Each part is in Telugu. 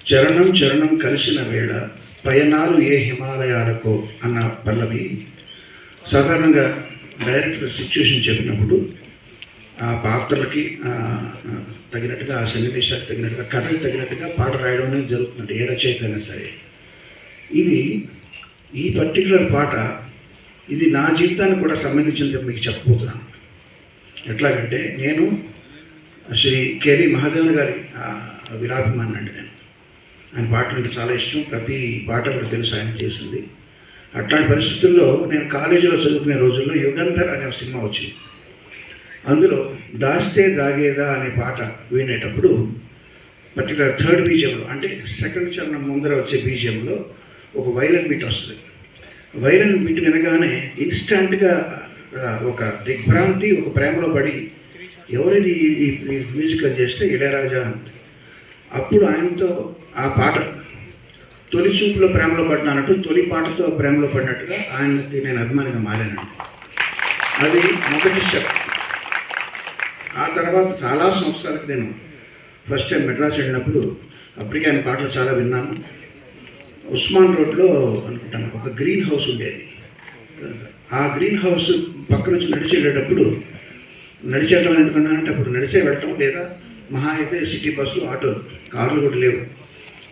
చరణం చరణం కలిసిన వేళ పయనాలు ఏ హిమాలయాలకో అన్న పల్లవి సాధారణంగా డైరెక్టర్ సిచ్యువేషన్ చెప్పినప్పుడు ఆ పాత్రలకి తగినట్టుగా ఆ సన్నివేశాలకు తగినట్టుగా కథకు తగినట్టుగా పాట రాయడం అనేది జరుగుతుంది ఏ రచయిత అయినా సరే. ఇది ఈ పర్టికులర్ పాట ఇది నా జీవితానికి కూడా సంబంధించింది మీకు చెప్పబోతున్నాను. ఎట్లాగంటే నేను శ్రీ కెవి మహాదేవన్ గారి విరాభిమాని అండి. నేను ఆయన పాటలు అంటే చాలా ఇష్టం, ప్రతి పాట కూడా తెలుసు ఆయన చేసింది. అట్లాంటి పరిస్థితుల్లో నేను కాలేజీలో చదువుకునే రోజుల్లో యుగంధర్ అనే ఒక సినిమా వచ్చింది. అందులో దాస్తే దాగేదా అనే పాట వినేటప్పుడు పర్టికులర్ థర్డ్ బీజియంలో అంటే సెకండ్ చరణం ముందర వచ్చే బీజియంలో ఒక వైలన్ బీట్ వస్తుంది. వైలన్ బీట్ వినగానే ఇన్స్టంట్గా ఒక దిగ్భ్రాంతి, ఒక ప్రేమలో పడి ఎవరిది ఈ మ్యూజికల్ చేస్తే ఇళయరాజా అంటే అప్పుడు ఆయనతో ఆ పాట తొలి చూపులో ప్రేమలో పడినట్టు తొలి పాటతో ప్రేమలో పడినట్టుగా ఆయనకి నేను అభిమానిగా మారానండి. అది మొదటి స్టెప్. ఆ తర్వాత చాలా సంవత్సరాలకు నేను ఫస్ట్ టైం మెడ్రాస్ వెళ్ళినప్పుడు అప్పటికే ఆయన పాటలు చాలా విన్నాను. ఉస్మాన్ రోడ్లో అనుకుంటాను ఒక గ్రీన్ హౌస్ ఉండేది. ఆ గ్రీన్ హౌస్ పక్క నుంచి నడిచి వెళ్ళేటప్పుడు నడిచేయటం ఎందుకన్నానంటే అప్పుడు నడిచే వెళ్ళటం లేదా మహా అయితే సిటీ బస్సులు ఆటోలు కార్లు కూడా లేవు.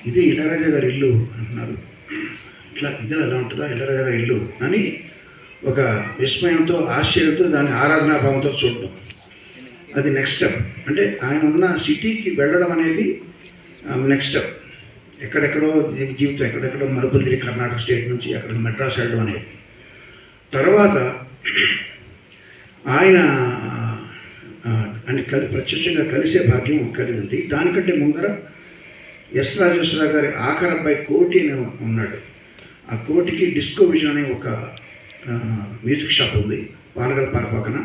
ఇది ఇళయరాజా గారి ఇల్లు అంటున్నారు, ఇట్లా ఇదే ఎలా ఉంటుందా ఇళయరాజా గారి ఇల్లు అని ఒక విస్మయంతో ఆశ్చర్యంతో దాన్ని ఆరాధనాభావంతో చూడటం. అది నెక్స్ట్ స్టెప్. అంటే ఆయన ఉన్న సిటీకి వెళ్ళడం అనేది నెక్స్ట్ స్టెప్. ఎక్కడెక్కడో జీవితం ఎక్కడెక్కడో మరుపులు తిరిగి కర్ణాటక స్టేట్ నుంచి అక్కడ మెడ్రాస్ వెళ్ళడం అనేది. తర్వాత ఆయన అని ప్రత్యక్షంగా కలిసే భాగ్యం కలిగింది. దానికంటే ముందర ఎస్ రాజేశ్వరరావు గారి ఆఖరి అబ్బాయి కోటి అని ఉన్నాడు. ఆ కోటికి డిస్కో విజన్ అనే ఒక మ్యూజిక్ షాప్ ఉంది పానగల్ పార్క్ పక్కన.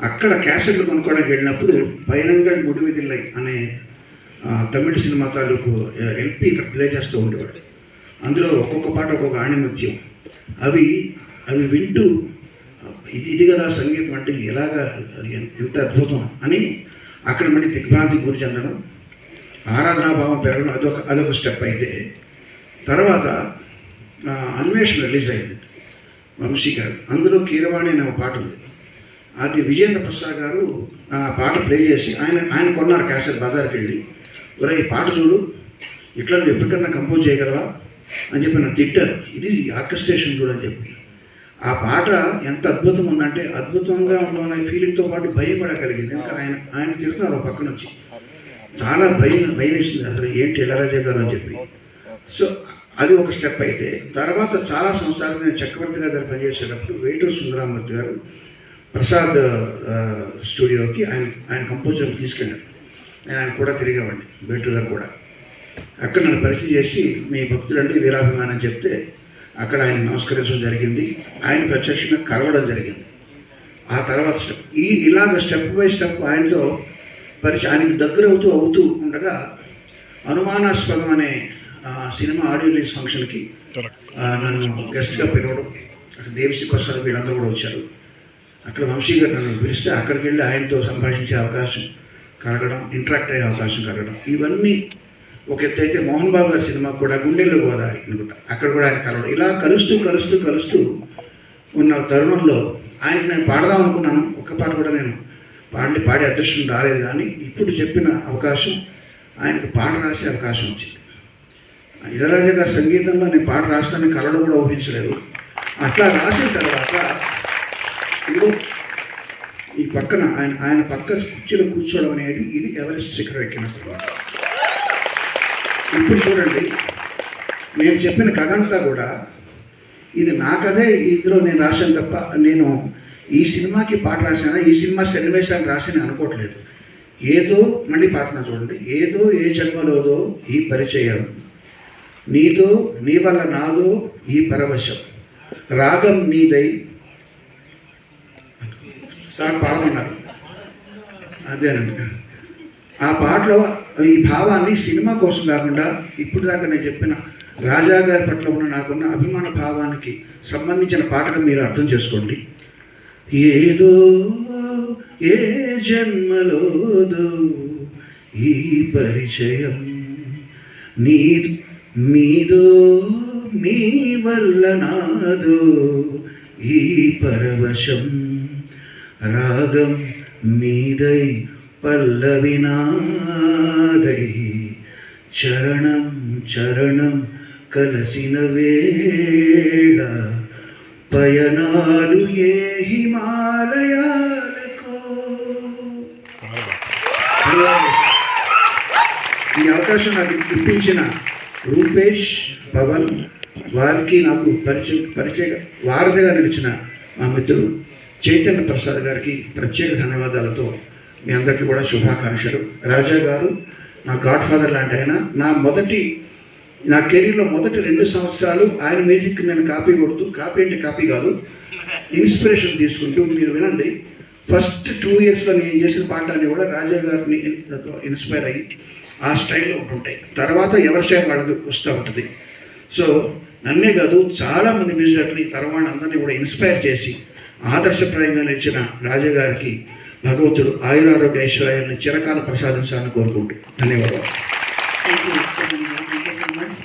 అక్కడ క్యాసెట్లు కొనుక్కోవడానికి వెళ్ళినప్పుడు పైనంగల్ గుడివిదిల్లై అనే తమిళ సినిమా తాలూకు ఎల్పి ఇక్కడ ప్లే చేస్తూ ఉండేవాడు. అందులో ఒక్కొక్క పాట ఒక్కొక్క ఆణిముత్యం. అవి వింటూ ఇది కదా సంగీతం అంటే ఎలాగా ఎంత అద్భుతం అని అక్కడ మళ్ళీ దిగ్భ్రాంతికి గురి చెందడం, ఆరాధనాభావం పెరగడం అదొక స్టెప్. అయితే తర్వాత అన్వేషణ రిలీజ్ అయింది వంశీ గారు. అందులో కీరవాణి అనే ఒక పాట ఉంది. అది విజేంద్ర ప్రసాద్ గారు ఆ పాట ప్లే చేసి ఆయన కొన్నారు క్యాసెట్ బజార్కి వెళ్ళి. ఒరే ఈ పాట చూడు, ఇట్లా నువ్వు ఎప్పటికన్నా కంపోజ్ చేయగలవా అని చెప్పి నన్ను తిట్టారు. ఇది ఆర్కెస్ట్రేషన్ చూడు అని చెప్పి. ఆ పాట ఎంత అద్భుతం ఉందంటే అద్భుతంగా ఉండడం అనే ఫీలింగ్తో పాటు భయం కూడా కలిగింది. ఎందుకంటే ఆయన తిరుగుతున్నారు ఒక పక్క నుంచి. చాలా భయం వేసింది అసలు ఏంటి ఇళయరాజా గారు అని చెప్పి. సో అది ఒక స్టెప్. అయితే తర్వాత చాలా సంవత్సరాలు నేను చక్రవర్తి గారి దగ్గర పనిచేసేటప్పుడు వేటూరు సుందరామూర్తి గారు ప్రసాద్ స్టూడియోకి ఆయన కంపోజర్ని తీసుకెళ్ళాను. నేను ఆయన కూడా తిరిగేవాడిని, వేటూరు గారు కూడా. అక్కడ నన్ను పరిచయం చేసి మీ భక్తులంటే వీరాభిమానం చెప్తే అక్కడ ఆయన నమస్కరించడం జరిగింది. ఆయన ప్రత్యక్షంగా కలవడం జరిగింది. ఆ తర్వాత స్టెప్ ఇలాగ స్టెప్ బై స్టెప్ ఆయనతో ఆయనకి దగ్గర అవుతూ ఉండగా అనుమానాస్పదం అనే సినిమా ఆడియో రిలీజ్ ఫంక్షన్కి నన్ను గెస్ట్గా పిలవడం. అక్కడ దేవిశ్రీ ప్రసాద్ వీళ్ళందరూ కూడా వచ్చారు. అక్కడ వంశీ గారు నన్ను పిలిస్తే అక్కడికి వెళ్ళి ఆయనతో సంభాషించే అవకాశం కలగడం, ఇంటరాక్ట్ అయ్యే అవకాశం కలగడం, ఇవన్నీ ఒక ఎత్తు. అయితే మోహన్ బాబు గారి సినిమా కూడా గుండెల్లో గోదావరి అనుకుంటా, అక్కడ కూడా ఆయన కలవడం. ఇలా కలుస్తూ ఉన్న తరుణంలో ఆయనకి నేను పాడదాం అనుకున్నాను. ఒక్క పాట కూడా నేను పాడే అదృష్టం రాలేదు. కానీ ఇప్పుడు చెప్పిన అవకాశం ఆయనకు పాట రాసే అవకాశం వచ్చింది. ఇళయరాజా గారి సంగీతంలో నేను పాట రాస్తానని కలవడం కూడా ఊహించలేదు. అట్లా రాసిన తర్వాత ఇప్పుడు ఈ పక్కన ఆయన పక్క కుర్చీలో కూర్చోవడం అనేది ఇది ఎవరెస్ట్ శిఖరం ఎక్కినప్పుడు. ఇప్పుడు చూడండి, నేను చెప్పిన కథ అంతా కూడా ఇది నా కథే. ఇందులో నేను రాశాను తప్ప నేను ఈ సినిమాకి పాట రాశానా, ఈ సినిమా సన్నివేశాన్ని రాసి అనుకోవట్లేదు. ఏదో మళ్ళీ పాడుతున్నా చూడండి. ఏదో ఏ జన్మలోదో ఈ పరిచయం, నీదో నీ వల్ల నాదో ఈ పరవశం, రాగం నీదై సార్ పాడమన్నారు. అదేనండి. ఆ పాటలో ఈ భావాన్ని సినిమా కోసం కాకుండా ఇప్పుడు దాకా నేను చెప్పిన రాజా గారి పట్ల ఉన్న నాకున్న అభిమాన భావానికి సంబంధించిన పాటగా మీరు అర్థం చేసుకోండి. ఏదో ఏ జన్మలోదో ఈ పరిచయం, నీ మీదో మీ వల్ల నాదో ఈ పరవశం, రాగం మీదై పల్లవి నాదై, చరణం చరణం కలసిన వేళ, పయనాలు ఏ హిమాలయాలకు. ఈ అవకాశం నాకు ఇప్పించిన రూపేష్, పవన్ వారికి నాకు పరిచయ వారధిగా నిలిచిన మా మిత్రుడు చైతన్య ప్రసాద్ గారికి ప్రత్యేక ధన్యవాదాలతో మీ అందరికీ కూడా శుభాకాంక్షలు. రాజా గారు నా గాడ్ ఫాదర్ లాంటి ఆయన. నా కెరీర్లో మొదటి 2 సంవత్సరాలు ఆయన మ్యూజిక్ నేను కాపీ కొడుతూ, కాపీ అంటే కాపీ కాదు, ఇన్స్పిరేషన్ తీసుకుంటూ, మీరు వినండి, ఫస్ట్ 2 ఇయర్స్లో నేను చేసిన పాటలన్నీ కూడా రాజా గారిని ఇన్స్పైర్ అయ్యి ఆ స్టైల్లో ఉంటుంటాయి. తర్వాత ఎవరి స్టైల్ వాళ్ళకి వస్తూ ఉంటుంది. సో నన్నే కాదు, చాలామంది మ్యూజిక్ తర్వాత అందరినీ కూడా ఇన్స్పైర్ చేసి ఆదర్శప్రాయంగా నిలిచిన రాజా గారికి భగవంతుడు ఆయురారోగ్య ఐశ్వర్యాన్ని చిరకాల ప్రసాదించాలని కోరుకుంటూ ధన్యవాదాలు. Thank you so much.